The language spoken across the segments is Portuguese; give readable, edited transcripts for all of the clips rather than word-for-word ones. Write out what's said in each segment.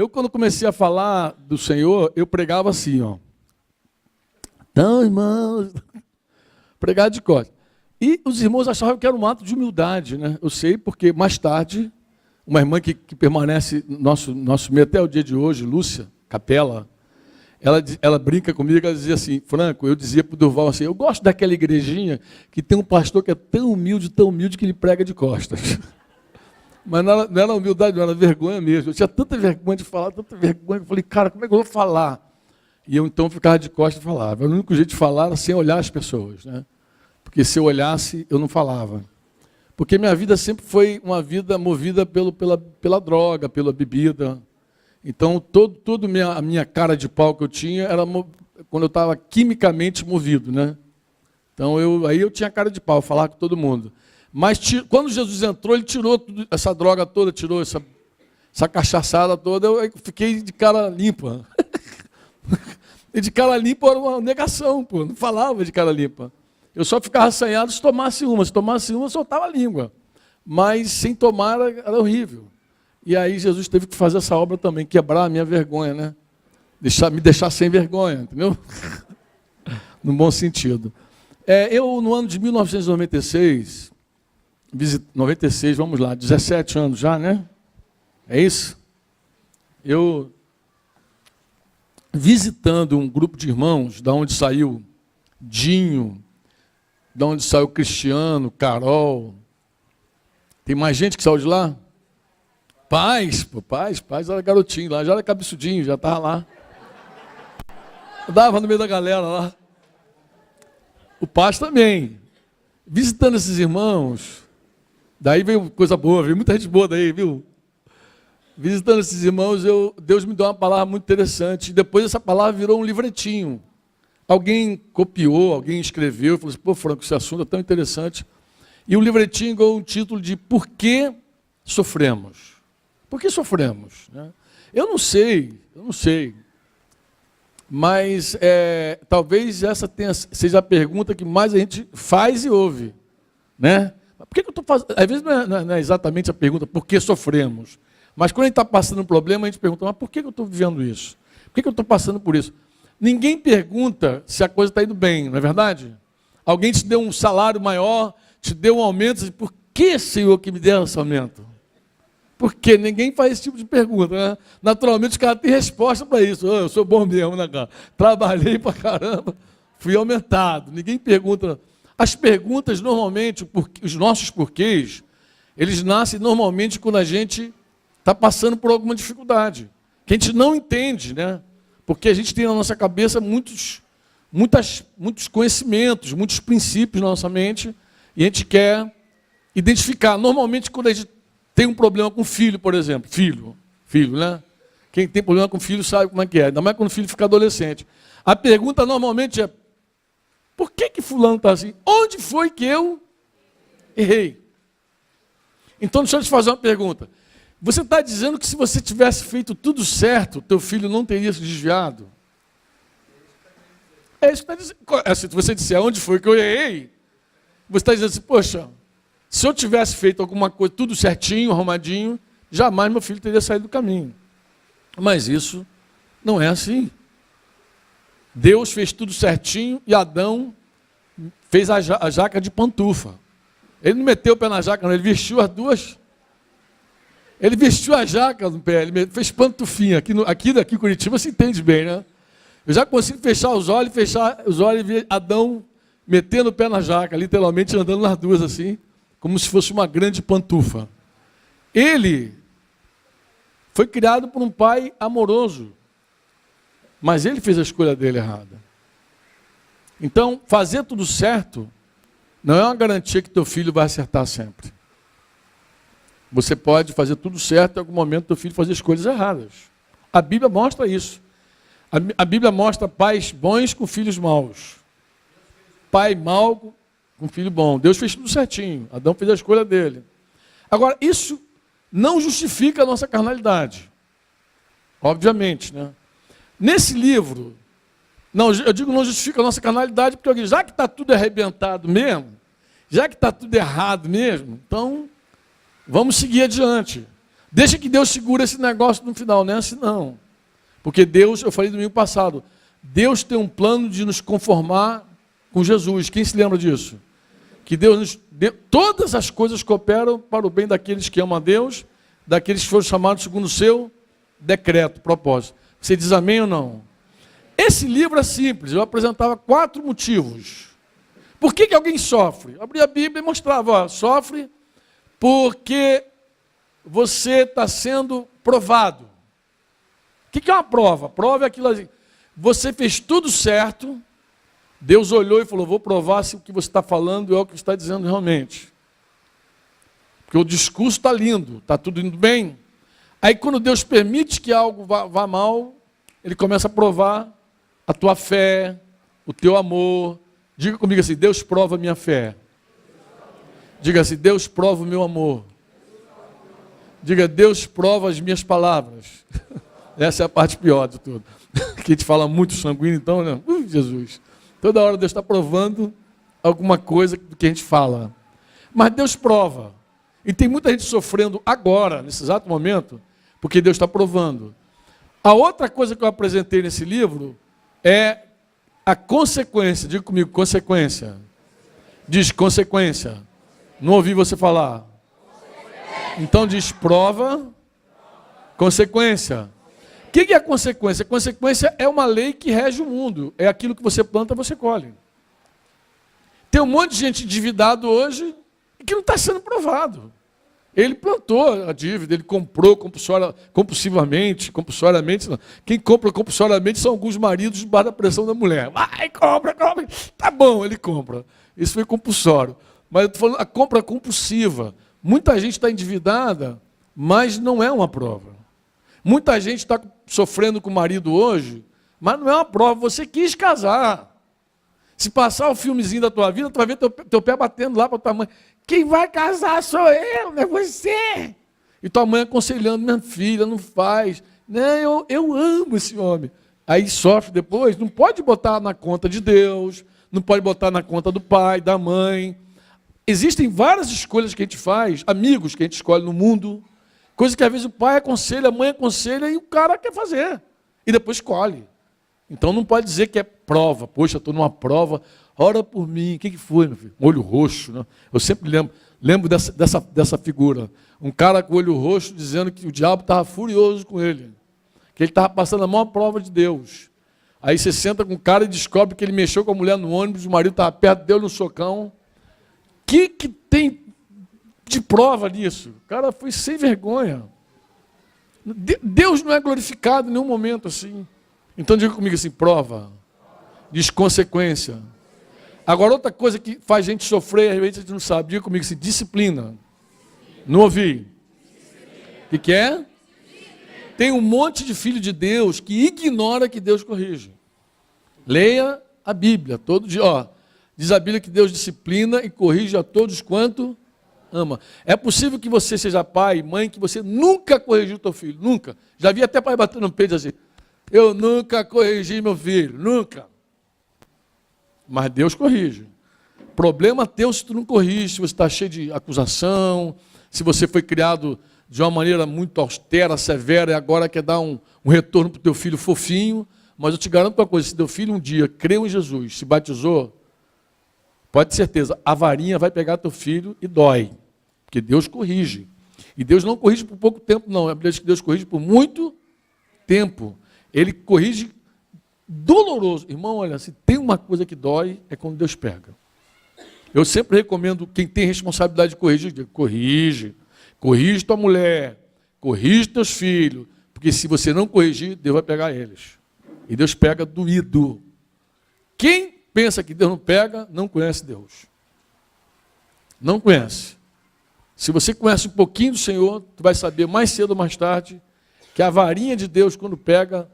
Eu, quando comecei a falar do Senhor, eu pregava assim, ó. Então, irmãos, pregar de costas. E os irmãos achavam que era um ato de humildade, né? Eu sei porque mais tarde, uma irmã que permanece no nosso meio até o dia de hoje, Lúcia Capela, ela brinca comigo, ela dizia assim, Franco, eu dizia para o Durval assim, eu gosto daquela igrejinha que tem um pastor que é tão humilde que ele prega de costas. Mas não era humildade, não era vergonha mesmo. Eu tinha tanta vergonha de falar, tanta vergonha, eu falei, cara, como é que eu vou falar? E eu então ficava de costas e falava. O único jeito de falar era sem olhar as pessoas, né? Porque se eu olhasse, eu não falava. Porque minha vida sempre foi uma vida movida pela droga, pela bebida. Então, toda a minha cara de pau que eu tinha era quando eu estava quimicamente movido, né? Então, aí eu tinha cara de pau, falar com todo mundo. Mas quando Jesus entrou, ele tirou essa droga toda, tirou essa cachaçada toda, eu fiquei de cara limpa. E de cara limpa era uma negação, pô, não falava de cara limpa. Eu só ficava assanhado se tomasse uma, eu soltava a língua. Mas sem tomar era horrível. E aí Jesus teve que fazer essa obra também, quebrar a minha vergonha, né? Me deixar sem vergonha, entendeu? No bom sentido. Eu, no ano de 1996, 96, vamos lá, 17 anos já, né? É isso? Eu, visitando um grupo de irmãos, da onde saiu Dinho, da onde saiu Cristiano, Carol. Tem mais gente que saiu de lá? Paz era garotinho lá, já era cabeçudinho, já estava lá. Andava no meio da galera lá. O Paz também. Visitando esses irmãos, daí veio coisa boa, veio muita gente boa daí, viu? Visitando esses irmãos, Deus me deu uma palavra muito interessante. Depois essa palavra virou um livretinho. Alguém copiou, alguém escreveu, falou assim, pô, Franco, esse assunto é tão interessante. E o livretinho ganhou um título de Por que sofremos? Por que sofremos? Eu não sei. Mas talvez essa seja a pergunta que mais a gente faz e ouve. Né? Por que eu estou fazendo? Às vezes não é exatamente a pergunta, por que sofremos? Mas quando a gente está passando um problema, a gente pergunta, mas por que eu estou vivendo isso? Por que eu estou passando por isso? Ninguém pergunta se a coisa está indo bem, não é verdade? Alguém te deu um salário maior, te deu um aumento, e por que, Senhor, que me deu esse aumento? Porque ninguém faz esse tipo de pergunta, né? Naturalmente, os caras têm resposta para isso. Eu sou bom mesmo, né, cara? Trabalhei para caramba, fui aumentado. Ninguém pergunta. As perguntas, normalmente, os nossos porquês, eles nascem normalmente quando a gente está passando por alguma dificuldade, que a gente não entende, né? Porque a gente tem na nossa cabeça muitos conhecimentos, muitos princípios na nossa mente, e a gente quer identificar. Normalmente, quando a gente tem um problema com filho, por exemplo, filho, né? Quem tem problema com filho sabe como é que é, ainda mais quando o filho fica adolescente. A pergunta normalmente é, por que fulano está assim? Onde foi que eu errei? Então, deixa eu te fazer uma pergunta. Você está dizendo que se você tivesse feito tudo certo, teu filho não teria se desviado? É isso que está dizendo. Se você disser onde foi que eu errei, você está dizendo assim, poxa, se eu tivesse feito alguma coisa, tudo certinho, arrumadinho, jamais meu filho teria saído do caminho. Mas isso não é assim. Deus fez tudo certinho e Adão fez a jaca de pantufa. Ele não meteu o pé na jaca, não, ele vestiu as duas. Ele vestiu a jaca no pé, ele fez pantufinha. Aqui em Curitiba se entende bem, né? Eu já consigo fechar os olhos e ver Adão metendo o pé na jaca, literalmente andando nas duas assim, como se fosse uma grande pantufa. Ele foi criado por um pai amoroso, mas ele fez a escolha dele errada. Então, fazer tudo certo não é uma garantia que teu filho vai acertar sempre. Você pode fazer tudo certo e em algum momento teu filho fazer escolhas erradas. A Bíblia mostra isso. A Bíblia mostra pais bons com filhos maus. Pai mau com filho bom. Deus fez tudo certinho. Adão fez a escolha dele. Agora, isso não justifica a nossa carnalidade. Obviamente, né? Nesse livro, eu digo não justifica a nossa carnalidade, porque já que está tudo arrebentado mesmo, já que está tudo errado mesmo, então vamos seguir adiante. Deixa que Deus segura esse negócio no final, não é assim não. Porque Deus, eu falei domingo passado, Deus tem um plano de nos conformar com Jesus. Quem se lembra disso? Que Deus nos deu, todas as coisas cooperam para o bem daqueles que amam a Deus, daqueles que foram chamados segundo o seu decreto, propósito. Você diz amém ou não? Esse livro é simples, eu apresentava 4 motivos. Por que alguém sofre? Eu abria a Bíblia e mostrava, ó, sofre porque você está sendo provado. O que é uma prova? Prova é aquilo assim, você fez tudo certo, Deus olhou e falou, vou provar se o que você está falando é o que você está dizendo realmente. Porque o discurso está lindo, está tudo indo bem. Aí quando Deus permite que algo vá mal, Ele começa a provar a tua fé, o teu amor. Diga comigo assim, Deus prova a minha fé. Diga assim, Deus prova o meu amor. Diga, Deus prova as minhas palavras. Essa é a parte pior de tudo. Que a gente fala muito sanguíneo, então, né? Jesus. Toda hora Deus está provando alguma coisa do que a gente fala. Mas Deus prova. E tem muita gente sofrendo agora, nesse exato momento, porque Deus está provando. A outra coisa que eu apresentei nesse livro é a consequência. Diga comigo, consequência. Diz consequência. Não ouvi você falar. Então diz prova, consequência. O que é a consequência? A consequência é uma lei que rege o mundo. É aquilo que você planta, você colhe. Tem um monte de gente endividado hoje que não está sendo provado. Ele plantou a dívida, ele comprou compulsivamente. Não. Quem compra compulsoriamente são alguns maridos debaixo da pressão da mulher. Vai, compra. Tá bom, ele compra. Isso foi compulsório. Mas eu estou falando a compra compulsiva. Muita gente está endividada, mas não é uma prova. Muita gente está sofrendo com o marido hoje, mas não é uma prova. Você quis casar. Se passar o filmezinho da tua vida, tu vai ver teu pé batendo lá para tua mãe. Quem vai casar sou eu, não é você. E tua mãe aconselhando, minha filha, não faz. Não, eu amo esse homem. Aí sofre depois, não pode botar na conta de Deus, não pode botar na conta do pai, da mãe. Existem várias escolhas que a gente faz, amigos que a gente escolhe no mundo, coisas que às vezes o pai aconselha, a mãe aconselha e o cara quer fazer. E depois escolhe. Então não pode dizer que é prova. Poxa, estou numa prova, ora por mim. O que foi, meu filho? Olho roxo, né? Eu sempre lembro dessa figura. Um cara com olho roxo dizendo que o diabo estava furioso com ele. Que ele estava passando a maior prova de Deus. Aí você senta com o cara e descobre que ele mexeu com a mulher no ônibus, o marido estava perto, deu no socão. O que tem de prova nisso? O cara foi sem vergonha. Deus não é glorificado em nenhum momento assim. Então diga comigo assim, prova. Diz consequência. Agora outra coisa que faz a gente sofrer, às vezes a gente não sabe. Diga comigo assim, disciplina. Não ouvi. O que é? Tem um monte de filho de Deus que ignora que Deus corrige. Leia a Bíblia todo dia. Ó, diz a Bíblia que Deus disciplina e corrige a todos quanto ama. É possível que você seja pai e mãe que você nunca corrigiu o teu filho. Nunca. Já vi até pai batendo no peito assim. Eu nunca corrigi meu filho. Nunca. Mas Deus corrige. Problema teu se tu não corrige, se você está cheio de acusação, se você foi criado de uma maneira muito austera, severa, e agora quer dar um retorno para o teu filho fofinho. Mas eu te garanto uma coisa, se teu filho um dia creu em Jesus, se batizou, pode ter certeza, a varinha vai pegar teu filho e dói. Porque Deus corrige. E Deus não corrige por pouco tempo, não. A Bíblia diz que Deus corrige por muito tempo. Ele corrige doloroso. Irmão, olha, se tem uma coisa que dói, é quando Deus pega. Eu sempre recomendo, quem tem responsabilidade de corrigir, corrige. Corrige tua mulher, corrige teus filhos. Porque se você não corrigir, Deus vai pegar eles. E Deus pega doído. Quem pensa que Deus não pega, não conhece Deus. Não conhece. Se você conhece um pouquinho do Senhor, tu vai saber mais cedo ou mais tarde que a varinha de Deus, quando pega,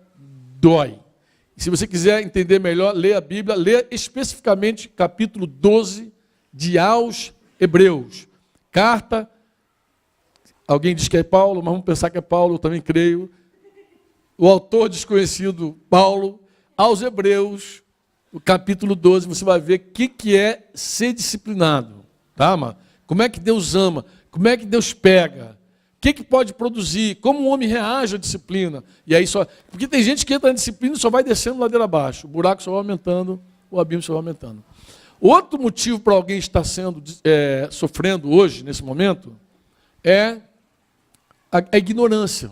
dói. E se você quiser entender melhor, lê a Bíblia, lê especificamente capítulo 12 de aos Hebreus. Carta, alguém diz que é Paulo, mas vamos pensar que é Paulo, eu também creio. O autor desconhecido, Paulo, aos Hebreus, o capítulo 12, você vai ver o que é ser disciplinado. Tá, mano? Como é que Deus ama? Como é que Deus pega? O que pode produzir, como um homem reage à disciplina. E aí só, porque tem gente que entra na disciplina e só vai descendo ladeira abaixo, o buraco só vai aumentando, o abismo só vai aumentando. Outro motivo para alguém estar sofrendo hoje, nesse momento, é a ignorância.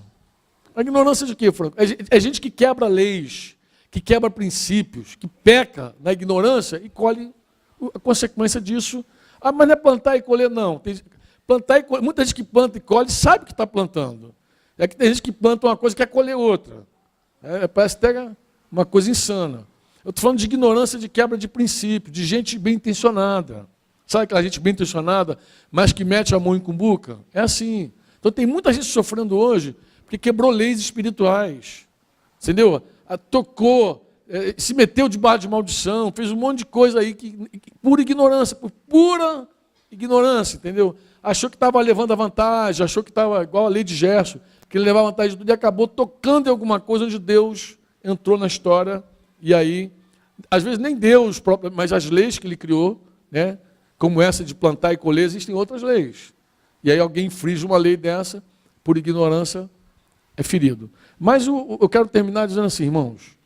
A ignorância de quê, Franco? É gente que quebra leis, que quebra princípios, que peca na ignorância e colhe a consequência disso. Ah, mas não é plantar e colher, não. Plantar e colher, muita gente que planta e colhe sabe que está plantando. É que tem gente que planta uma coisa e quer colher outra. Parece até uma coisa insana. Eu estou falando de ignorância, de quebra de princípio, de gente bem intencionada. Sabe aquela gente bem intencionada, mas que mete a mão em cumbuca? É assim. Então tem muita gente sofrendo hoje porque quebrou leis espirituais. Entendeu? Tocou, se meteu debaixo de maldição, fez um monte de coisa aí, por ignorância, por pura ignorância, entendeu? Achou que estava levando a vantagem, achou que estava igual a lei de Gerson, que ele levava vantagem de tudo e acabou tocando em alguma coisa onde Deus entrou na história. E aí, às vezes nem Deus próprio, mas as leis que ele criou, né, como essa de plantar e colher, existem outras leis. E aí alguém infringe uma lei dessa, por ignorância, é ferido. Mas eu quero terminar dizendo assim, irmãos,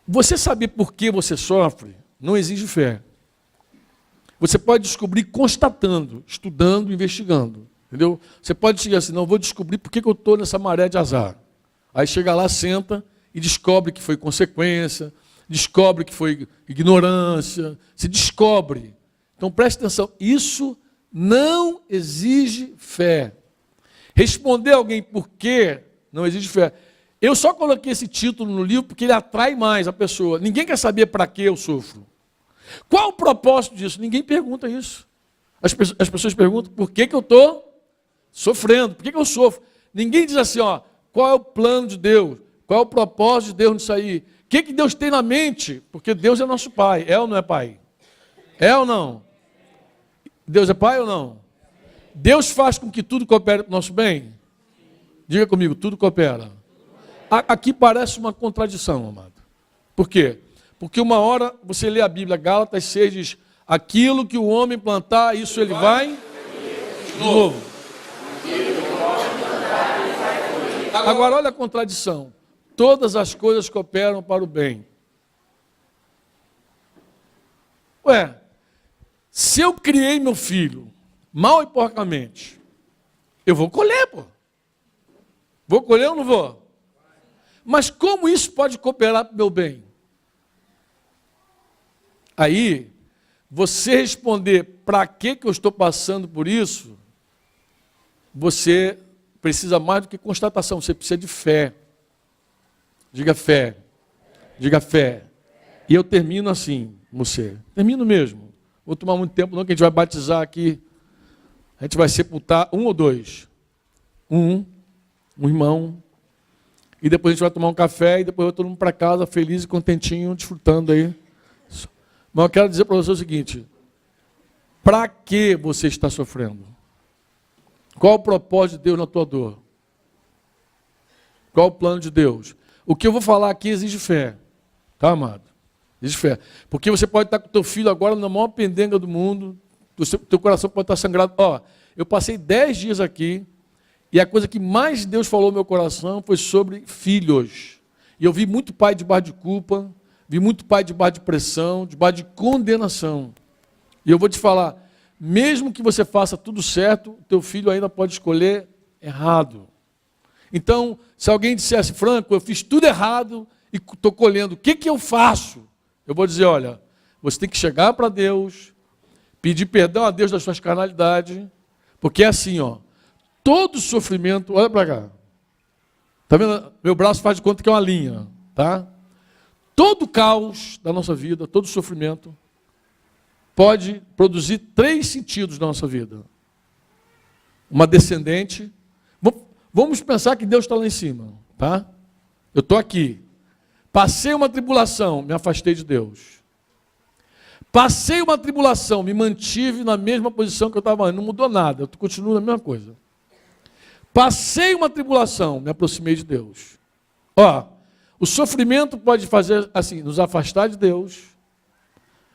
você saber por que você sofre não exige fé. Você pode descobrir constatando, estudando, investigando. Entendeu? Você pode chegar assim, não, vou descobrir por que eu estou nessa maré de azar. Aí chega lá, senta e descobre que foi consequência, descobre que foi ignorância, se descobre. Então preste atenção, isso não exige fé. Responder a alguém por quê não exige fé. Eu só coloquei esse título no livro porque ele atrai mais a pessoa. Ninguém quer saber para que eu sofro. Qual o propósito disso? Ninguém pergunta isso. As pessoas perguntam por que eu estou sofrendo, por que eu sofro. Ninguém diz assim, ó, qual é o plano de Deus? Qual é o propósito de Deus nisso aí? O que Deus tem na mente? Porque Deus é nosso Pai. É ou não é Pai? É ou não? Deus é Pai ou não? Deus faz com que tudo coopere para o nosso bem? Diga comigo, tudo coopera. Aqui parece uma contradição, amado. Por quê? Porque uma hora você lê a Bíblia, Gálatas 6 diz, aquilo que o homem plantar, isso ele vai de novo. Agora olha a contradição. Todas as coisas cooperam para o bem. Ué, se eu criei meu filho mal e porcamente, eu vou colher, pô. Vou colher ou não vou? Mas como isso pode cooperar para o meu bem? Aí, você responder para que eu estou passando por isso, você precisa mais do que constatação, você precisa de fé. Diga fé. Diga fé. E eu termino assim, você. Termino mesmo. Vou tomar muito tempo não, que a gente vai batizar aqui. A gente vai sepultar um ou dois. Um irmão. E depois a gente vai tomar um café e depois vai todo mundo para casa, feliz e contentinho, desfrutando aí. Mas eu quero dizer para você o seguinte. Para que você está sofrendo? Qual o propósito de Deus na tua dor? Qual o plano de Deus? O que eu vou falar aqui exige fé. Tá, amado? Exige fé. Porque você pode estar com o teu filho agora na maior pendenga do mundo, teu coração pode estar sangrado. Ó, eu passei 10 dias aqui, e a coisa que mais Deus falou no meu coração foi sobre filhos. E eu vi muito pai debaixo de culpa, vi muito pai debaixo de pressão, debaixo de condenação. E eu vou te falar, mesmo que você faça tudo certo, o teu filho ainda pode escolher errado. Então, se alguém dissesse, Franco, eu fiz tudo errado e estou colhendo, o que eu faço? Eu vou dizer, olha, você tem que chegar para Deus, pedir perdão a Deus das suas carnalidades, porque é assim, ó, todo sofrimento, olha para cá, tá vendo? Meu braço faz de conta que é uma linha, tá? Todo caos da nossa vida, todo sofrimento, pode produzir 3 sentidos na nossa vida. Uma descendente. Vamos pensar que Deus está lá em cima, tá? Eu estou aqui. Passei uma tribulação, me afastei de Deus. Passei uma tribulação, me mantive na mesma posição que eu estava antes, não mudou nada, eu continuo na mesma coisa. Passei uma tribulação, me aproximei de Deus. Ó, o sofrimento pode fazer assim, nos afastar de Deus.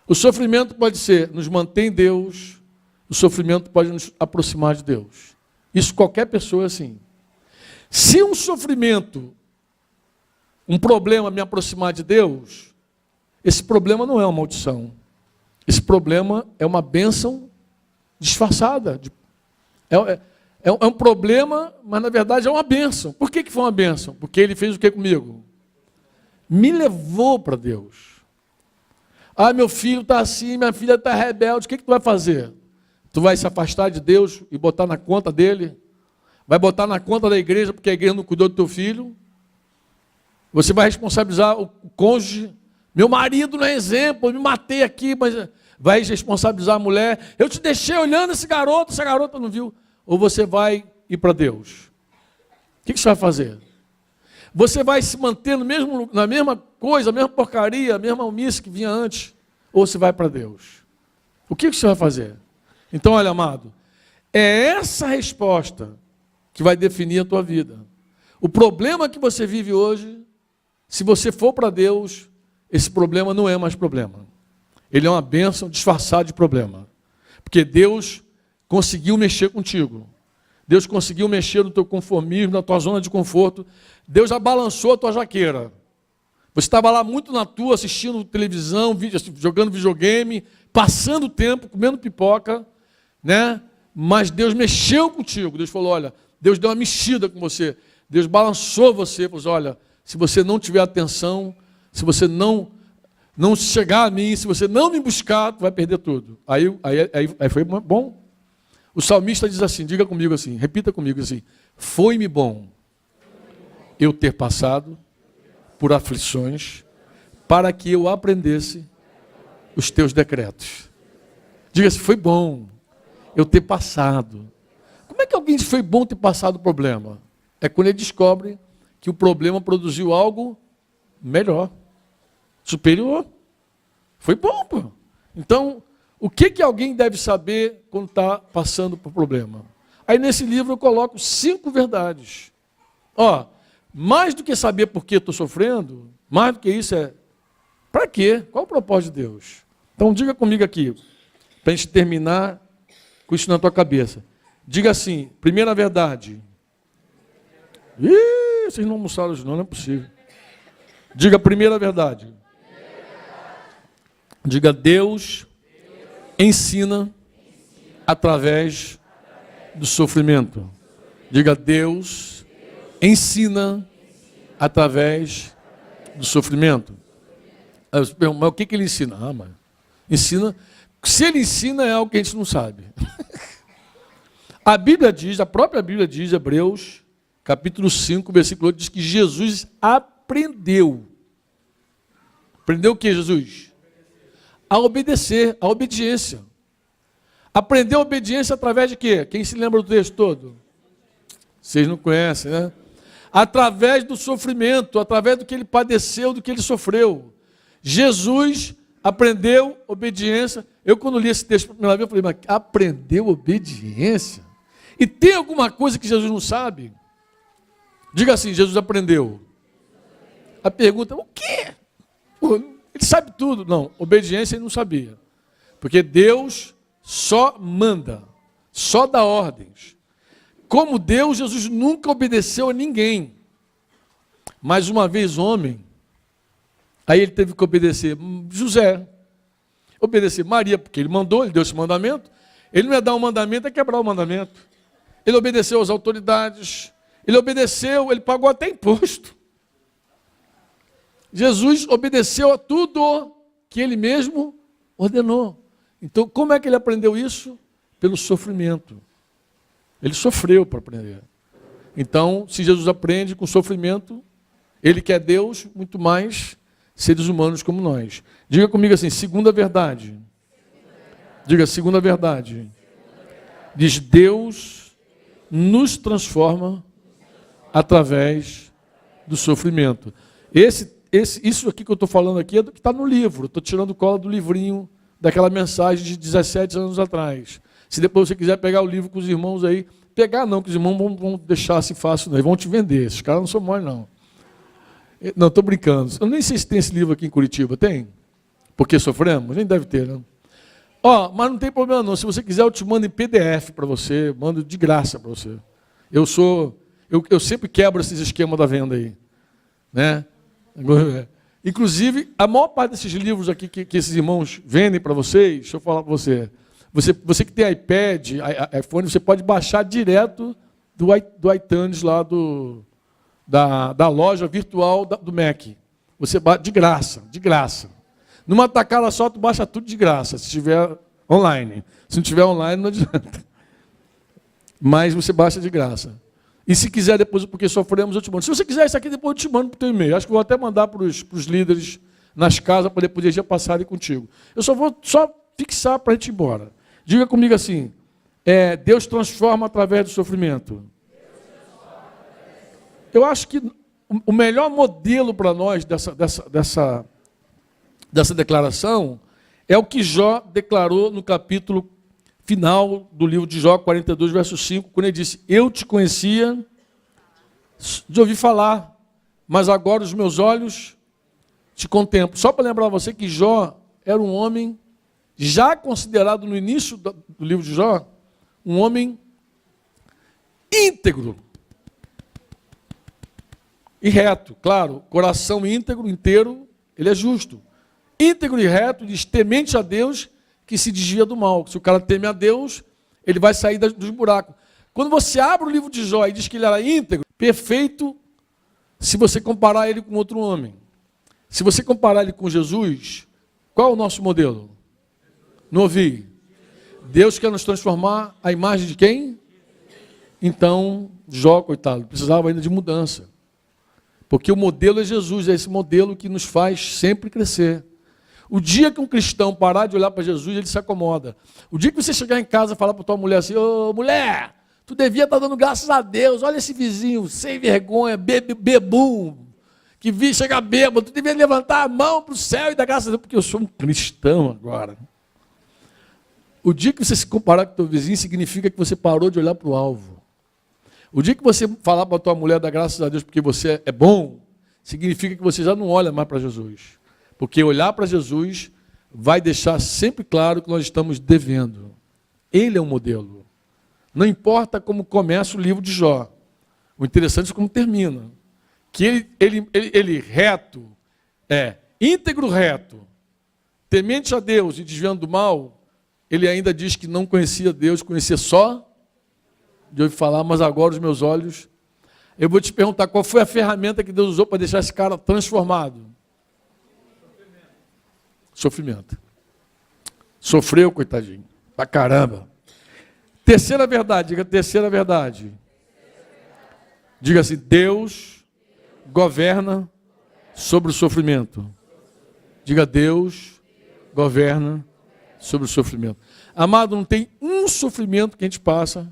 O sofrimento pode ser nos manter em Deus. O sofrimento pode nos aproximar de Deus. Isso qualquer pessoa é assim. Se um sofrimento, um problema me aproximar de Deus, esse problema não é uma maldição. Esse problema é uma bênção disfarçada. É um problema, mas na verdade é uma bênção. Por que foi uma bênção? Porque ele fez o que comigo? Me levou para Deus. Ah, meu filho está assim, minha filha está rebelde, o que tu vai fazer? Tu vai se afastar de Deus e botar na conta dele? Vai botar na conta da igreja porque a igreja não cuidou do teu filho? Você vai responsabilizar o cônjuge? Meu marido não é exemplo, eu me matei aqui, mas vai responsabilizar a mulher? Eu te deixei olhando esse garoto, essa garota não viu. Ou você vai ir para Deus? O que você vai fazer? Você vai se manter na mesma coisa, a mesma porcaria, a mesma almice que vinha antes? Ou você vai para Deus? O que você vai fazer? Então, olha, amado, é essa resposta que vai definir a tua vida. O problema que você vive hoje, se você for para Deus, esse problema não é mais problema. Ele é uma bênção disfarçada de problema. Porque Deus conseguiu mexer contigo. Deus conseguiu mexer no teu conformismo, na tua zona de conforto. Deus já balançou a tua jaqueira. Você estava lá muito na tua, assistindo televisão, jogando videogame, passando tempo, comendo pipoca, né? Mas Deus mexeu contigo. Deus falou, olha, Deus deu uma mexida com você. Deus balançou você, falou assim, olha, se você não tiver atenção, se você não chegar a mim, se você não me buscar, tu vai perder tudo. Aí foi bom. O salmista diz assim, diga comigo assim, repita comigo assim, foi-me bom eu ter passado por aflições para que eu aprendesse os teus decretos. Diga assim, foi bom eu ter passado. Como é que alguém diz foi bom ter passado o problema? É quando ele descobre que o problema produziu algo melhor, superior. Foi bom, pô. Então, o que alguém deve saber quando está passando por problema? Aí nesse livro eu coloco 5 verdades. Ó, mais do que saber por que estou sofrendo, mais do que isso é, para quê? Qual o propósito de Deus? Então diga comigo aqui, para a gente terminar com isso na tua cabeça. Diga assim, primeira verdade. Ih, vocês não almoçaram hoje não é possível. Diga a primeira verdade. Diga, Deus ensina através do sofrimento. Diga, Deus ensina através do sofrimento. Mas o que ele ensina? Ah, mas ensina. Se ele ensina é algo que a gente não sabe. A Bíblia diz, a própria Bíblia diz, Hebreus, capítulo 5, versículo 8, diz que Jesus aprendeu. Aprendeu o que, Jesus? A obedecer, a obediência. Aprendeu a obediência através de quê? Quem se lembra do texto todo? Vocês não conhecem, né? Através do sofrimento, através do que ele padeceu, do que ele sofreu. Jesus aprendeu obediência. Eu, quando li esse texto pela primeira vez, eu falei, mas aprendeu obediência? E tem alguma coisa que Jesus não sabe? Diga assim, Jesus aprendeu. A pergunta, o quê? Ele sabe tudo. Não, obediência ele não sabia. Porque Deus só manda, só dá ordens. Como Deus, Jesus nunca obedeceu a ninguém. Mas uma vez homem, aí ele teve que obedecer José, obedecer Maria, porque ele mandou, ele deu esse mandamento. Ele não ia dar um mandamento, é quebrar o mandamento. Ele obedeceu às autoridades, ele obedeceu, ele pagou até imposto. Jesus obedeceu a tudo que ele mesmo ordenou. Então, como é que ele aprendeu isso? Pelo sofrimento. Ele sofreu para aprender. Então, se Jesus aprende com sofrimento, ele que é Deus, muito mais seres humanos como nós. Diga comigo assim, segunda verdade. Diga, segunda verdade. Diz, Deus nos transforma através do sofrimento. Isso aqui que eu estou falando aqui é do que está no livro. Estou tirando cola do livrinho daquela mensagem de 17 anos atrás. Se depois você quiser pegar o livro com os irmãos aí, pegar não, que os irmãos vão deixar assim fácil, não. Eles vão te vender. Esses caras não são mole, não. Não, estou brincando. Eu nem sei se tem esse livro aqui em Curitiba. Tem? Porque sofremos? Nem deve ter, não. Ó, mas não tem problema não. Se você quiser, eu te mando em PDF para você, mando de graça para você. Eu sempre quebro esses esquemas da venda aí, né? Inclusive, a maior parte desses livros aqui que esses irmãos vendem para vocês, deixa eu falar para você. Você que tem iPad, iPhone, você pode baixar direto do iTunes lá da loja virtual do Mac. Você baixa de graça, de graça. Numa tacada só, tu baixa tudo de graça, se estiver online. Se não estiver online, não adianta. Mas você baixa de graça. E se quiser depois, porque sofremos, eu te mando. Se você quiser isso aqui, depois eu te mando para o teu e-mail. Acho que vou até mandar para os líderes nas casas, para depois já passarem contigo. Eu só vou fixar para a gente ir embora. Diga comigo assim, Deus transforma através do sofrimento. Eu acho que o melhor modelo para nós dessa declaração é o que Jó declarou no capítulo final do livro de Jó, 42, verso 5, quando ele disse, eu te conhecia de ouvir falar, mas agora os meus olhos te contemplam. Só para lembrar você que Jó era um homem, já considerado no início do livro de Jó, um homem íntegro e reto, claro, coração íntegro, inteiro, ele é justo. Íntegro e reto, diz, temente a Deus, que se desvia do mal. Se o cara teme a Deus, ele vai sair dos buracos. Quando você abre o livro de Jó e diz que ele era íntegro, perfeito, se você comparar ele com outro homem. Se você comparar ele com Jesus, qual é o nosso modelo? Não ouvi. Deus quer nos transformar à imagem de quem? Então, Jó, coitado, precisava ainda de mudança. Porque o modelo é Jesus, é esse modelo que nos faz sempre crescer. O dia que um cristão parar de olhar para Jesus, ele se acomoda. O dia que você chegar em casa e falar para tua mulher assim, ô mulher, tu devia estar dando graças a Deus, olha esse vizinho, sem vergonha, bebum, que vi chegar bêbado, tu devia levantar a mão para o céu e dar graças a Deus, porque eu sou um cristão agora. O dia que você se comparar com o teu vizinho, significa que você parou de olhar para o alvo. O dia que você falar para a tua mulher dar graças a Deus porque você é bom, significa que você já não olha mais para Jesus. Porque olhar para Jesus vai deixar sempre claro que nós estamos devendo. Ele é um modelo. Não importa como começa o livro de Jó. O interessante é como termina. Que ele reto, íntegro reto, temente a Deus e desviando do mal, ele ainda diz que não conhecia Deus, conhecia só de ouvir falar, mas agora os meus olhos... Eu vou te perguntar, qual foi a ferramenta que Deus usou para deixar esse cara transformado? Sofrimento. Sofreu, coitadinho. Pra caramba. Terceira verdade, diga terceira verdade. Diga assim, Deus governa sobre o sofrimento. Diga, Deus governa sobre o sofrimento. Amado, não tem um sofrimento que a gente passa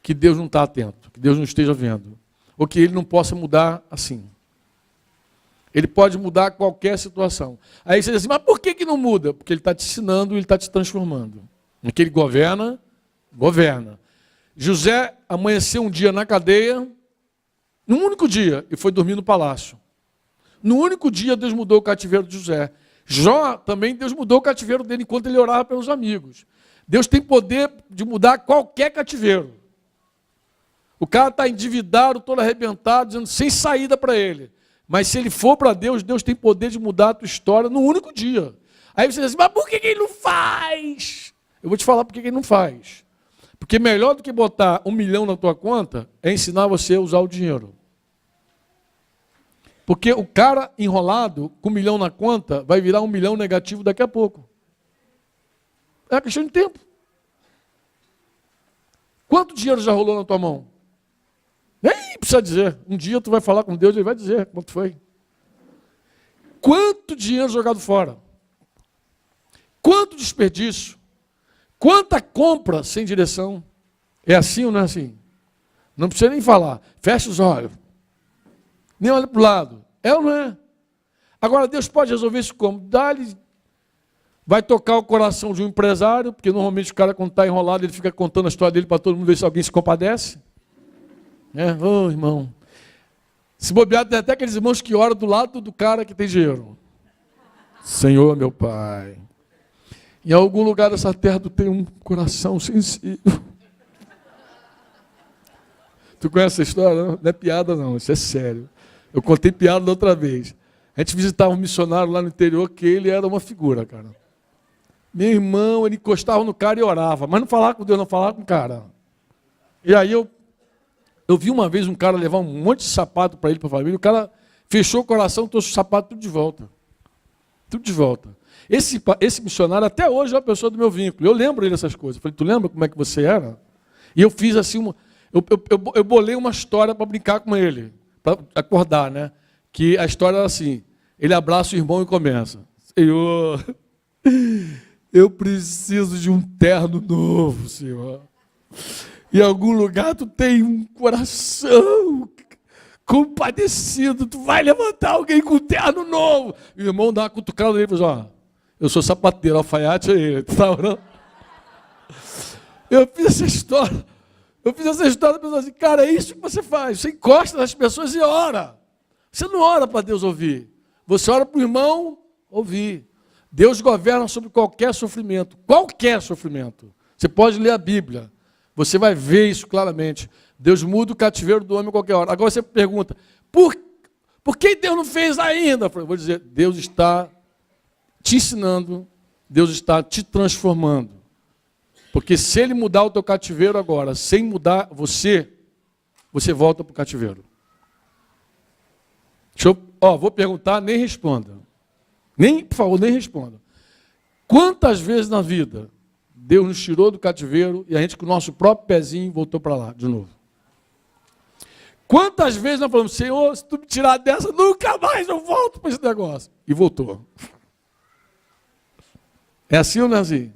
que Deus não está atento, que Deus não esteja vendo, ou que Ele não possa mudar assim. Ele pode mudar qualquer situação. Aí você diz assim, mas por que não muda? Porque Ele está te ensinando, Ele está te transformando. Porque Ele governa, governa. José amanheceu um dia na cadeia, num único dia, e foi dormir no palácio. No único dia, Deus mudou o cativeiro de José. Jó também, Deus mudou o cativeiro dele enquanto ele orava pelos amigos. Deus tem poder de mudar qualquer cativeiro. O cara está endividado, todo arrebentado, dizendo sem saída para ele. Mas se ele for para Deus, Deus tem poder de mudar a tua história num único dia. Aí você diz assim, mas por que ele não faz? Eu vou te falar por que ele não faz. Porque melhor do que botar 1 milhão na tua conta, é ensinar você a usar o dinheiro. Porque o cara enrolado, com 1 milhão na conta, vai virar 1 milhão negativo daqui a pouco. É uma questão de tempo. Quanto dinheiro já rolou na tua mão? Nem precisa dizer. Um dia tu vai falar com Deus e Ele vai dizer quanto foi. Quanto dinheiro jogado fora? Quanto desperdício? Quanta compra sem direção? É assim ou não é assim? Não precisa nem falar. Fecha os olhos. Nem olha para o lado. É ou não é? Agora, Deus pode resolver isso como? Dá-lhe... Vai tocar o coração de um empresário, porque normalmente o cara, quando está enrolado, ele fica contando a história dele para todo mundo ver se alguém se compadece. Ô, irmão. Se bobear, tem até aqueles irmãos que oram do lado do cara que tem dinheiro. Senhor, meu Pai. Em algum lugar dessa terra tu tem um coração sensível. Tu conhece essa história? Não é piada não, isso é sério. Eu contei piada da outra vez. A gente visitava um missionário lá no interior que ele era uma figura, cara. Meu irmão, ele encostava no cara e orava, mas não falava com Deus, não falava com o cara. E aí eu vi uma vez um cara levar um monte de sapato para ele, para a família, o cara fechou o coração, trouxe o sapato tudo de volta. Tudo de volta. Esse missionário, até hoje, é uma pessoa do meu vínculo. Eu lembro ele dessas coisas. Eu falei, tu lembra como é que você era? E eu fiz assim, eu bolei uma história para brincar com ele, para acordar, né? Que a história era assim, ele abraça o irmão e começa. Senhor, eu preciso de um terno novo, Senhor. Em algum lugar tu tem um coração compadecido, tu vai levantar alguém com um terno novo. E o irmão dá uma cutucada nele e fala, ó, eu sou sapateiro, alfaiate é ele. Tá orando? Eu fiz essa história pensando assim, cara, é isso que você faz. Você encosta nas pessoas e ora. Você não ora para Deus ouvir. Você ora para o irmão ouvir. Deus governa sobre qualquer sofrimento. Qualquer sofrimento. Você pode ler a Bíblia. Você vai ver isso claramente. Deus muda o cativeiro do homem a qualquer hora. Agora você pergunta, por que Deus não fez ainda? Eu vou dizer, Deus está te ensinando, Deus está te transformando. Porque se Ele mudar o teu cativeiro agora, sem mudar você volta para o cativeiro. Vou perguntar, nem responda. Por favor, nem responda. Quantas vezes na vida Deus nos tirou do cativeiro e a gente com o nosso próprio pezinho voltou para lá de novo? Quantas vezes nós falamos, Senhor, se tu me tirar dessa, nunca mais eu volto para esse negócio. E voltou. É assim ou não é assim?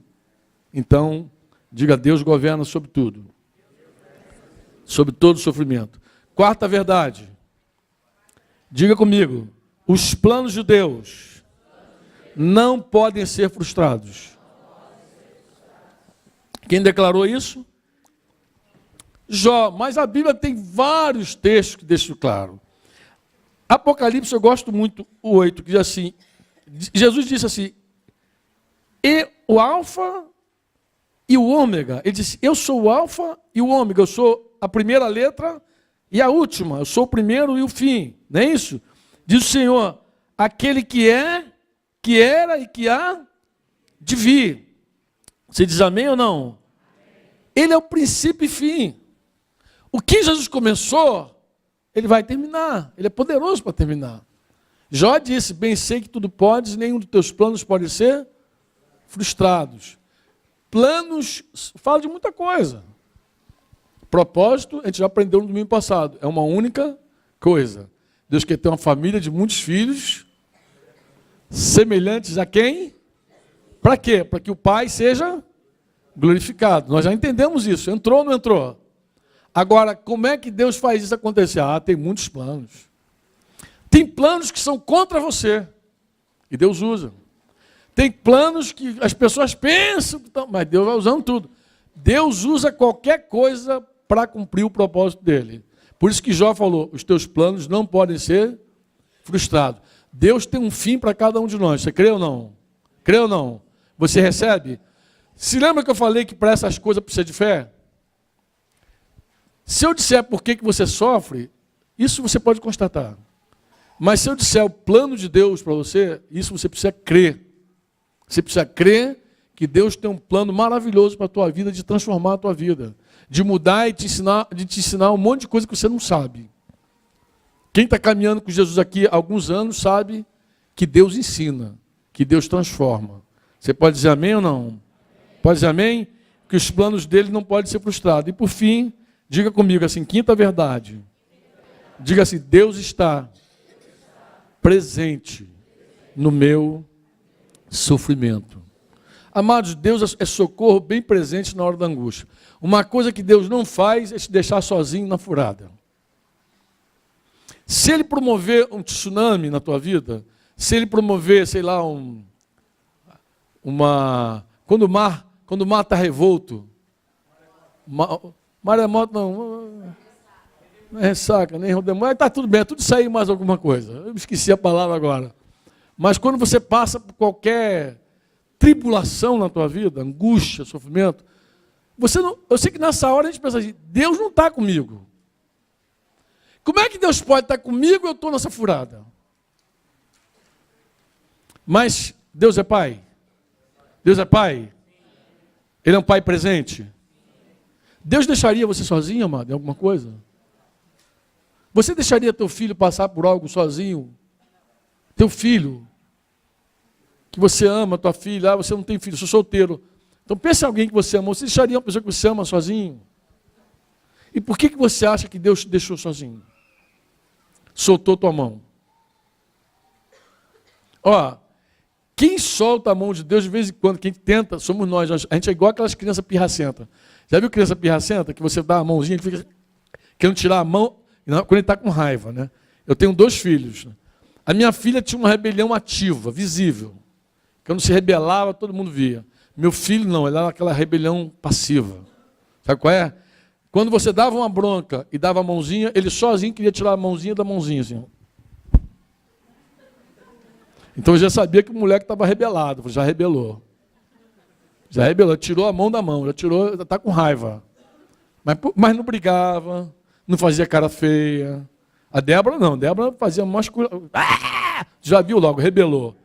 Então, diga, Deus governa sobre tudo. Sobre todo sofrimento. Quarta verdade. Diga comigo, os planos de Deus não podem ser frustrados. Quem declarou isso? Jó, mas a Bíblia tem vários textos que deixam claro. Apocalipse, eu gosto muito, o 8, que diz assim, Jesus disse assim, e o alfa e o ômega. Ele disse, eu sou o alfa e o ômega, eu sou a primeira letra e a última, eu sou o primeiro e o fim. Não é isso? Diz o Senhor, aquele que é, que era e que há de vir. Você diz amém ou não? Ele é o princípio e fim. O que Jesus começou, ele vai terminar. Ele é poderoso para terminar. Jó disse, bem sei que tudo podes, nenhum dos teus planos pode ser frustrados. Planos, fala de muita coisa. Propósito, a gente já aprendeu no domingo passado, é uma única coisa. Deus quer ter uma família de muitos filhos, semelhantes a quem? Para quê? Para que o Pai seja glorificado. Nós já entendemos isso. Entrou ou não entrou? Agora, como é que Deus faz isso acontecer? Tem muitos planos. Tem planos que são contra você. E Deus usa. Tem planos que as pessoas pensam, mas Deus vai usando tudo. Deus usa qualquer coisa para cumprir o propósito dele. Por isso que Jó falou, os teus planos não podem ser frustrados. Deus tem um fim para cada um de nós. Você crê ou não? Crê ou não? Você recebe? Se lembra que eu falei que para essas coisas precisa de fé? Se eu disser por que você sofre, isso você pode constatar. Mas se eu disser o plano de Deus para você, isso você precisa crer. Você precisa crer que Deus tem um plano maravilhoso para a tua vida, de transformar a tua vida, de mudar e de te ensinar um monte de coisa que você não sabe. Quem está caminhando com Jesus aqui há alguns anos sabe que Deus ensina, que Deus transforma. Você pode dizer amém ou não? Pode dizer amém? Que os planos dele não podem ser frustrados. E por fim, diga comigo assim, quinta verdade. Diga assim, Deus está presente no meu sofrimento. Amados, Deus é socorro bem presente na hora da angústia. Uma coisa que Deus não faz é te deixar sozinho na furada. Se Ele promover um tsunami na tua vida, se Ele promover, sei lá, quando o mar está revolto, maremoto não é ressaca, nem rodemoinho, está tudo bem, é tudo isso aí mais alguma coisa. Eu esqueci a palavra agora. Mas quando você passa por qualquer tribulação na tua vida, angústia, sofrimento, eu sei que nessa hora a gente pensa assim, Deus não está comigo. Como é que Deus pode estar comigo e eu estou nessa furada? Mas Deus é Pai? Deus é Pai? Ele é um Pai presente? Deus deixaria você sozinho, amado, em alguma coisa? Você deixaria teu filho passar por algo sozinho? Teu filho, que você ama, tua filha, você não tem filho, eu sou solteiro. Então pense em alguém que você ama, você deixaria uma pessoa que você ama sozinho? E por que você acha que Deus te deixou sozinho? Soltou tua mão. Ó, quem solta a mão de Deus de vez em quando, quem tenta, somos nós. A gente é igual aquelas crianças pirracentas. Já viu criança pirracenta? Que você dá a mãozinha, ele fica querendo tirar a mão, quando ele está com raiva, né? Eu tenho 2 filhos. A minha filha tinha uma rebelião ativa, visível. Quando se rebelava, todo mundo via. Meu filho não, ele era aquela rebelião passiva. Sabe qual é? Quando você dava uma bronca e dava a mãozinha, ele sozinho queria tirar a mãozinha da mãozinha, assim. Então eu já sabia que o moleque estava rebelado, já rebelou. Já rebelou, tirou a mão da mão, já tirou, já está com raiva. Mas não brigava, não fazia cara feia. A Débora não, a Débora fazia masculino. Já viu logo, rebelou.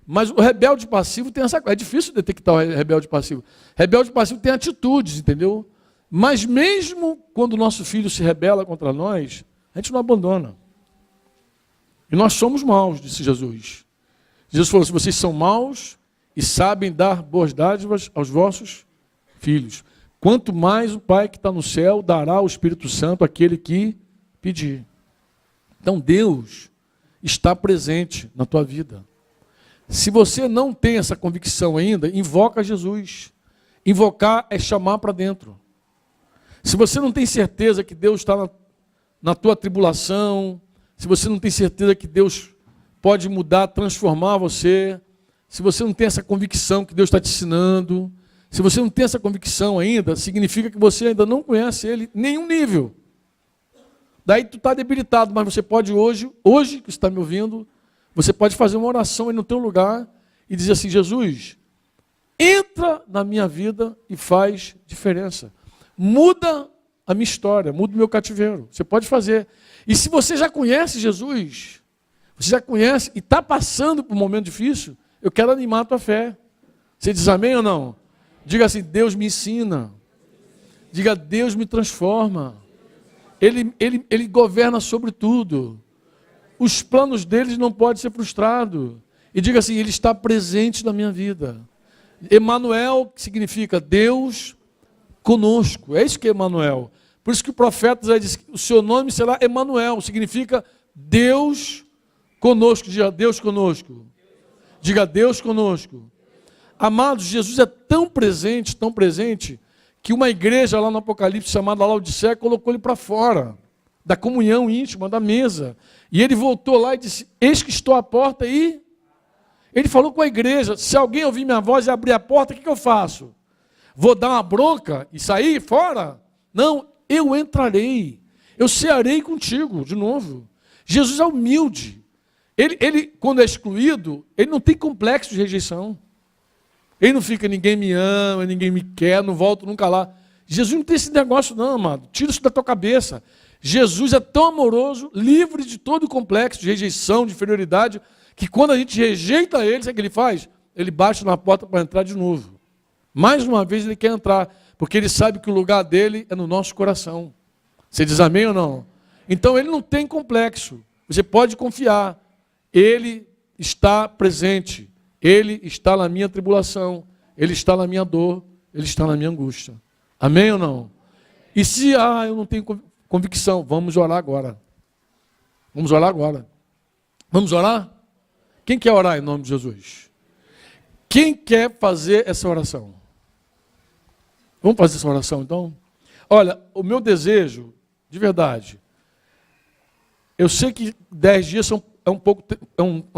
Mas o rebelde passivo tem essa coisa. É difícil detectar o rebelde passivo. Rebelde passivo tem atitudes, entendeu? Mas mesmo quando o nosso filho se rebela contra nós, a gente não abandona. E nós somos maus, disse Jesus. Jesus falou, se vocês são maus e sabem dar boas dádivas aos vossos filhos, quanto mais o Pai que está no céu dará o Espírito Santo àquele que pedir. Então Deus está presente na tua vida. Se você não tem essa convicção ainda, invoca Jesus. Invocar é chamar para dentro. Se você não tem certeza que Deus está na tua tribulação, se você não tem certeza que Deus pode mudar, transformar você, se você não tem essa convicção que Deus está te ensinando, se você não tem essa convicção ainda, significa que você ainda não conhece Ele em nenhum nível. Daí tu está debilitado, mas você pode hoje que está me ouvindo, você pode fazer uma oração aí no teu lugar e dizer assim, Jesus, entra na minha vida e faz diferença. Muda a minha história, muda o meu cativeiro. Você pode fazer. E se você já conhece Jesus, você já conhece e está passando por um momento difícil, eu quero animar a tua fé. Você diz amém ou não? Diga assim, Deus me ensina. Diga, Deus me transforma. Ele governa sobre tudo. Os planos deles não podem ser frustrados. E diga assim, Ele está presente na minha vida. Emanuel, que significa Deus conosco. É isso que é Emanuel. Por isso que o profeta diz que o seu nome será Emanuel, significa Deus conosco. Diga Deus conosco. Diga Deus conosco. Amados, Jesus é tão presente, que uma igreja lá no Apocalipse, chamada Laodiceia, colocou ele para fora da comunhão íntima, da mesa. E ele voltou lá e disse, eis que estou à porta e... Ele falou com a igreja, se alguém ouvir minha voz e abrir a porta, o que eu faço? Vou dar uma bronca e sair fora? Não, eu entrarei. Eu cearei contigo, de novo. Jesus é humilde. Ele, quando é excluído, ele não tem complexo de rejeição. Ele não fica, ninguém me ama, ninguém me quer, não volto nunca lá. Jesus não tem esse negócio não, amado. Tira isso da tua cabeça. Jesus é tão amoroso, livre de todo o complexo de rejeição, de inferioridade, que quando a gente rejeita ele, sabe o que ele faz? Ele bate na porta para entrar de novo. Mais uma vez ele quer entrar, porque ele sabe que o lugar dele é no nosso coração. Você diz amém ou não? Então ele não tem complexo. Você pode confiar. Ele está presente. Ele está na minha tribulação. Ele está na minha dor. Ele está na minha angústia. Amém ou não? E se eu não tenho convicção, vamos orar agora. Vamos orar agora. Vamos orar? Quem quer orar em nome de Jesus? Quem quer fazer essa oração? Vamos fazer essa oração então? Olha, o meu desejo, de verdade, eu sei que 10 dias é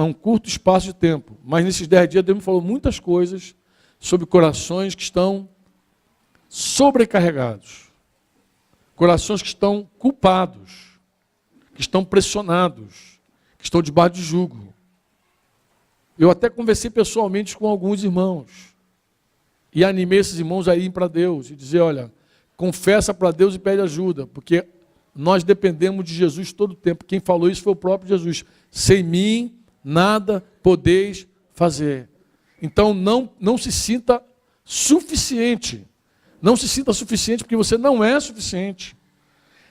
um curto espaço de tempo, mas nesses 10 dias Deus me falou muitas coisas sobre corações que estão sobrecarregados, corações que estão culpados, que estão pressionados, que estão debaixo de jugo. Eu até conversei pessoalmente com alguns irmãos e animei esses irmãos a irem para Deus e dizer, olha, confessa para Deus e pede ajuda, porque nós dependemos de Jesus todo o tempo. Quem falou isso foi o próprio Jesus. Sem mim, nada podeis fazer. Então, não se sinta suficiente. Não se sinta suficiente, porque você não é suficiente.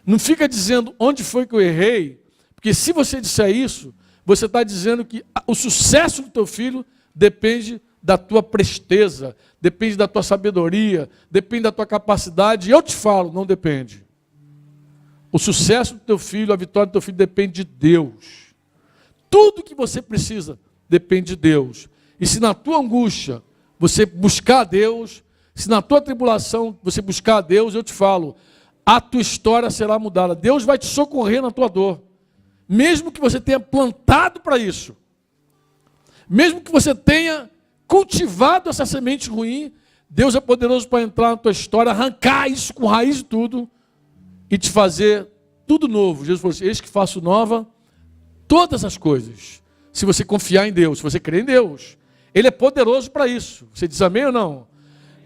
Não fica dizendo onde foi que eu errei, porque se você disser isso, você está dizendo que o sucesso do teu filho depende da tua presteza, depende da tua sabedoria, depende da tua capacidade. E eu te falo, não depende. O sucesso do teu filho, a vitória do teu filho depende de Deus. Tudo que você precisa depende de Deus. E se na tua angústia você buscar a Deus, se na tua tribulação você buscar a Deus, eu te falo, a tua história será mudada. Deus vai te socorrer na tua dor. Mesmo que você tenha plantado para isso. Mesmo que você tenha cultivado essa semente ruim, Deus é poderoso para entrar na tua história, arrancar isso com raiz e tudo, e te fazer tudo novo. Jesus falou assim, eis que faço nova todas as coisas. Se você confiar em Deus, se você crer em Deus. Ele é poderoso para isso. Você diz amém ou não?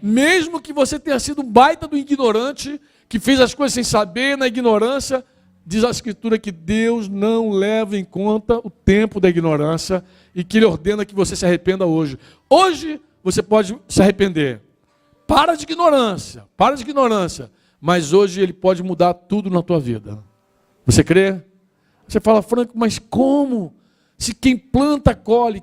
Mesmo que você tenha sido um baita do ignorante, que fez as coisas sem saber, na ignorância, diz a Escritura que Deus não leva em conta o tempo da ignorância e que Ele ordena que você se arrependa hoje. Hoje você pode se arrepender. Para de ignorância. Mas hoje Ele pode mudar tudo na tua vida. Você crê? Você fala, Franco, mas como? Se quem planta, colhe,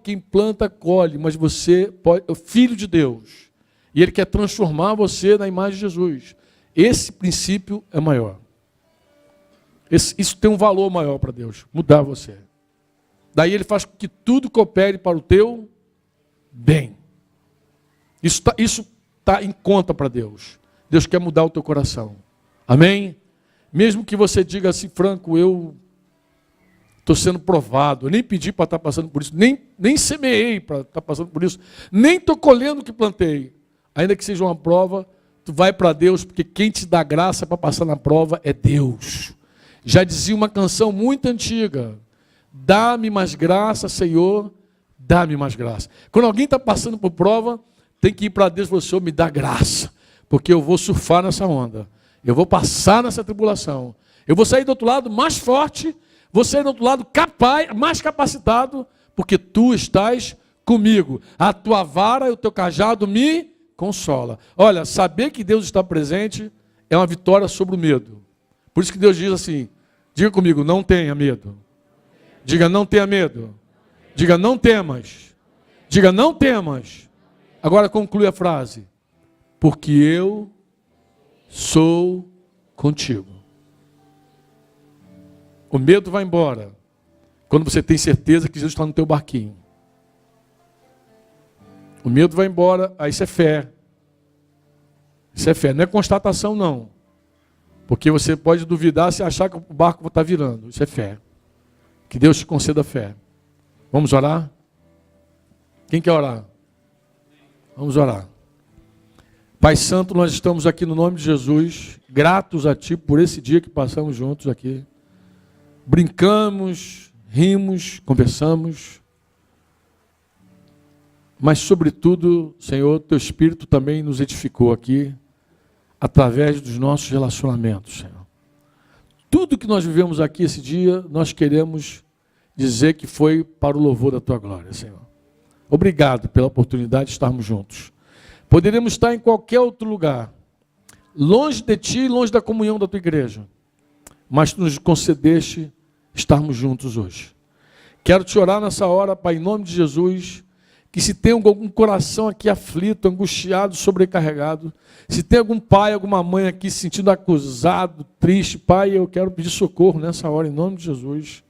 mas você é filho de Deus. E Ele quer transformar você na imagem de Jesus. Esse princípio é maior. Isso tem um valor maior para Deus, mudar você. Daí Ele faz com que tudo coopere para o teu bem. Isso está em conta para Deus. Deus quer mudar o teu coração. Amém? Mesmo que você diga assim, Franco, eu estou sendo provado, eu nem pedi para estar passando por isso, nem semeei para estar passando por isso, nem estou colhendo o que plantei. Ainda que seja uma prova, tu vai para Deus, porque quem te dá graça para passar na prova é Deus. Já dizia uma canção muito antiga, dá-me mais graça, Senhor, dá-me mais graça. Quando alguém está passando por prova, tem que ir para Deus e falar, Senhor, me dá graça, porque eu vou surfar nessa onda, eu vou passar nessa tribulação, eu vou sair do outro lado mais forte, vou sair do outro lado capaz, mais capacitado, porque tu estás comigo. A tua vara e o teu cajado me consola. Olha, saber que Deus está presente é uma vitória sobre o medo. Por isso que Deus diz assim, diga comigo, não tenha medo. Diga, não tenha medo. Diga, não temas. Diga, não temas. Agora conclui a frase. Porque eu sou contigo. O medo vai embora quando você tem certeza que Jesus está no teu barquinho. O medo vai embora, aí isso é fé. Isso é fé, não é constatação não. Porque você pode duvidar se achar que o barco está virando. Isso é fé. Que Deus te conceda fé. Vamos orar? Quem quer orar? Vamos orar. Pai Santo, nós estamos aqui no nome de Jesus, gratos a Ti por esse dia que passamos juntos aqui. Brincamos, rimos, conversamos. Mas, sobretudo, Senhor, Teu Espírito também nos edificou aqui, através dos nossos relacionamentos, Senhor. Tudo que nós vivemos aqui esse dia, nós queremos dizer que foi para o louvor da Tua glória, Senhor. Obrigado pela oportunidade de estarmos juntos. Poderíamos estar em qualquer outro lugar, longe de Ti, longe da comunhão da Tua igreja, mas Tu nos concedeste estarmos juntos hoje. Quero Te orar nessa hora, Pai, em nome de Jesus, que se tem algum coração aqui aflito, angustiado, sobrecarregado, se tem algum pai, alguma mãe aqui se sentindo acusado, triste, Pai, eu quero pedir socorro nessa hora, em nome de Jesus.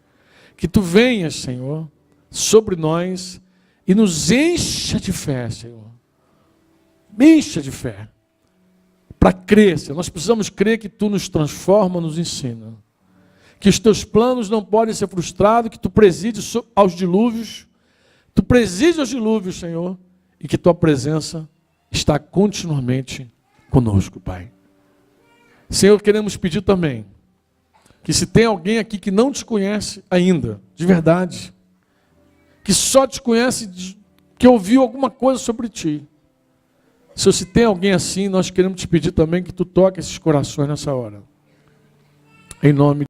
Que Tu venhas, Senhor, sobre nós e nos encha de fé, Senhor. Encha de fé. Para crer, Senhor. Nós precisamos crer que Tu nos transforma, nos ensina. Que os Teus planos não podem ser frustrados, que Tu presides aos dilúvios, Tu presides aos dilúvios, Senhor, e que Tua presença está continuamente conosco, Pai. Senhor, queremos pedir também, que se tem alguém aqui que não Te conhece ainda, de verdade, que só Te conhece que ouviu alguma coisa sobre ti. Se tem alguém assim, nós queremos te pedir também que tu toque esses corações nessa hora. Em nome